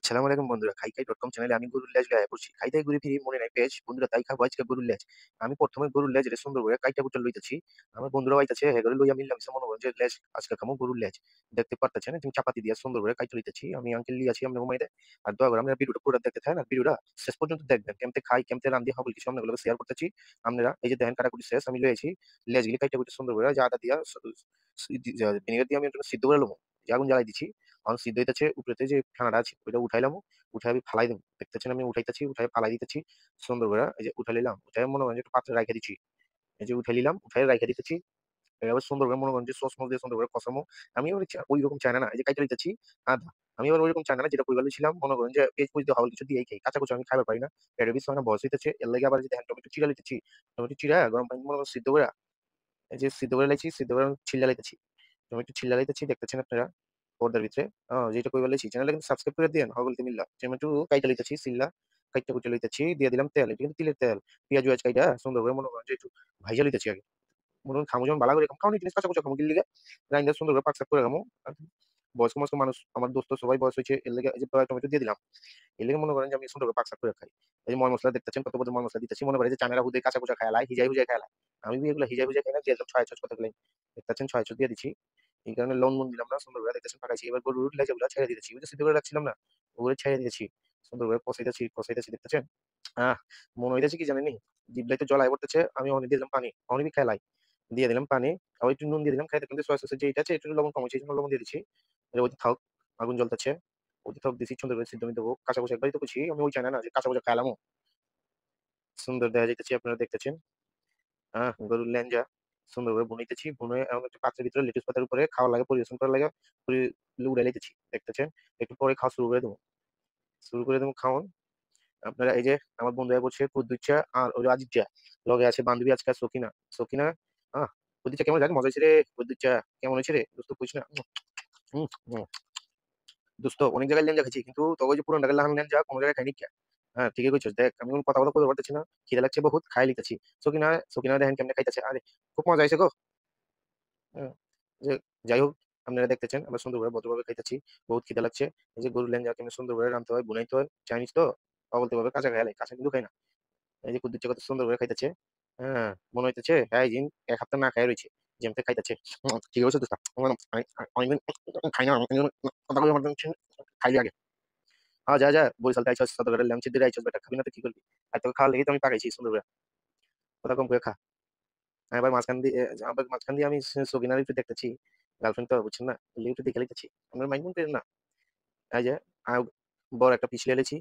আসসালামু আলাইকুম বন্ধুরা। খাইখাই.com চ্যানেলে আমি গরুর লেজ লইয়া পড়ছি। খাইতে ঘুরে ফিরি মনে নাই পেজ। বন্ধুরা তাই খাবো আজকে গরুর লেজ। আমি ১ম এ গরুর লেজ সুন্দর করে কাইটা কুইটা লইতেছি। আমার বন্ধুরাও আইতাছে, হেগরে লইয়া মিললামিশা মনে করেন যে লেজ আজকে খামু গরুর লেজ। দেখতে পারতেছেন আমি চাপাতি দিয়া সুন্দর করে কাইটা লইতেছি। আমি আঙ্কেল লিয়াছি আপনি ঘুমাই দেয়। আর দয়া করে আপনারা ভিডিওটা পুরা দেখতে থাকেন আর ভিডিওটা শেষ পর্যন্ত দেখবেন। কেমতে খাই, কেমতে রান্ধি সকল কিছু আপনাদের লগে শেয়ার করতেছি। আপনারা এই যে দেখেন কাটাকুটি শেষ আমি লইয়াছি। লেজগুলি কাইটা কুইটা সুন্দর করে যে আদা দিয়া ভিনেগার দিয়ে আমি একটু সিদ্ধ করে লমু। যে আগুন জ্বালাই দিছি। এখন সিদ্ধ হইতেছে উপরেতে যে ফেনাটা আছে ওইটা উঠাইলাম। উঠায় আমি ফালাই দেব। দেখতেছেন আমি উঠাইতেছি, উঠায় ফালাই দিতেছি। সুন্দর করে এই যে উঠাই নিলাম। উঠায় মনে করেন যে একটু পাত্রে রাইখা দিচ্ছি। এই যে উঠাই নিলাম, উঠায় রাইখা দিতেছি। এবার সুন্দর করে মনে করেন যে সস মস দিয়ে সুন্দর করে কষামু। আমি আবার ঐরকম চাই না, এই যে কাইটা লইতেছি আদা। আমি আবার ঐরকম চাই না যেটা কইবার লইছিলাম মনে করেন যে পেঁয়াজ কুচ দিয়ে হাওয়াল কিছু দিয়েই খাই। কাঁচা কুচা আমি খাইবার পারি না। পেটের ভিতর না বয়স হইতেছে। এর লাগে আবার যে দেখেন টমেটো চিড়া লইতেছি। টমেটো চিড়া গরম পানি মনে করেন সিদ্ধ কইরা এই যে সিদ্ধ করে লাইছি, সিদ্ধ করে ছিল্লা লাইতেছি। টমেটো ছিল্লা লাইতেছি দেখতেছেন আপনারা পর্দার ভিতরে। যেটা কইবার লাইছি চ্যানেলটা কিন্তু সাবস্ক্রাইব করে দিয়েন হগলতি মিল্লা। টমেটো কাইটা লইতেছি সিল্লা, কাইটা কুইটা লইতেছি, দিয়ে দিলাম তেল। এটা কিন্তু তিলের তেল। পেঁয়াজ কাইটা সুন্দর করে মনে করেন যে একটু ভাইজা লইতেছি আগে। মনে করেন খামু যখন বালা করে খামু জিনিস কাঁচা কুচা খামু গিল লিগা। গ্রাইন্ডার সুন্দর করে পাক সাক করে খামু। বয়স্ক ময়স্ক মানুষ আমার দোস্ত সবাই বয়স হইছে এর লেগে এই যে টমেটো দিয়ে দিলাম। এর লেগে মনে করেন যে আমি সুন্দর করে পাক সাক করে খাই। এই যে ময় মসলা দেখতেছেন কত কত ময় মসলা দিতেছি। মনে করেন যে চায়নারা হুদে কাঁচা কুচা খায় লাই, হিজাই হুজাই খায় লাই। আমি এগুলা হিজাই হুজাই খাই না, দিয়ে একদম ছয় ছচ কথা দেখতেছেন ছয় ছচ দিয়ে দিচ্ছি। এই কারণে লবণ মন দিলাম না, সুন্দর করে দেখতেছেন পাকাইছি। এবার গরুর লেজাগুলা ছেড়ে দিতেছি। ওই যে সিদ্ধ করে রাখছিলাম না? ওগুলো ছেড়ে দিয়েছি। সুন্দর করে কষাইতেছি, কষাইতেছি দেখতেছেন? আহ! মনে হইতেছে কি জানেনই? জিহ্বায় জলায় পড়তেছে। আমি অনেক দিয়ে দিলাম পানি। অনেকই খেলাই। দিয়ে দিলাম পানি। আবার একটু নুন দিয়ে দিলাম। খাইতে কিন্তু সয়া সসের যে এটা আছে একটু লবণ কম হইছে। এজন্য লবণ দিয়ে দিচ্ছি। এটা ওইতে থাকুক। আগুন জ্বলতেছে। ওইতে থাকুক দিছি সুন্দর করে সিদ্ধ মিদ্ধ হোক। কাঁচা কচা একবারই তো কইছি। আমি ওই চাই না যে কাঁচা কচা খাইলামও। সুন্দর দেখা যাইতেছে আপনারা দেখতেছেন। গরুর ল্যাঞ্জা সুন্দর করে বুনাইতেছি। বুনে এমন একটা পাত্রের ভিতরে লেটুস পাতার উপরে খাওয়ার লাগে পরিবেশন করার লাগে পুরি উড়াই লাইতেছি। দেখতেছেন? একটু পরে খাওয়া শুরু করে দেব। শুরু করে দেব খাওন। আপনারা এই যে আমার বন্ধু আইয়া বলছে কুদ্দুস চা আর ওই আজিজ চা। লগে আছে বান্ধবী আজকে সকিনা। সকিনা কুদ্দুস চা কেমন জানি মজা হইছে রে। কুদ্দুস চা কেমন হইছে রে? দোস্ত কইস না। হুম, হুম। দোস্ত অনেক জায়গায় ল্যাংজা খাইছি কিন্তু তোকে ওই যে পুরান ঢাকার লাহান ল্যাংজা কোনো জায়গায় খাইনি কে। ঠিকই কইছস। দেখ আমি এখন কথা কইতে পারতেছি না। খিদে লাগছে বহুত খাই লিতেছি। সকিনা সকিনা দেখেন কেমনে খাইতেছে। আরে খুব মজা হইছে গো। হুম, যে যাই হোক আপনারা দেখতেছেন আমরা সুন্দর করে ভদ্রভাবে খাইতেছি। বহুত খিদে লাগছে। এই যে গরুর ল্যাংজা কেমনে সুন্দর করে রানতে হয়, বুনাইতে হয়। চাইনিজ তো অবলতে কাঁচা খাইয়া লাই। কাঁচা কিন্তু খাই না। এই যে কুদ্দুস চা কত সুন্দর করে খাইতেছে। মনে হইতেছে হ্যাঁ, এই দিন ১ সপ্তাহ না খাইয়া রইছে। যেমতে খাইতেছে। ঠিক আছে দোস্ত। অনেকদিন খাই না। কথা কইবার খাইলি আগে। যা, যা। বরিশাল থেকে আইছস, চট্টগ্রামের ল্যাংচা দিয়ে আইছস বেটা। খাবি না তো কি করবি? আর তোকে খাওয়ার লেগেই তো আমি পাকাইছি সুন্দর করে। কথা কম কইরা খা। আবার মাঝখান দিয়ে আমি সকিনারে একটু দেখতেছি। গার্লফ্রেন্ড তো বুঝছেন না? এর লেগে একটু দেখে লইতেছি। আপনারা মাইন্ড কইরেন না। এই যে আ বড় একটা পিস লিয়ে লইছি।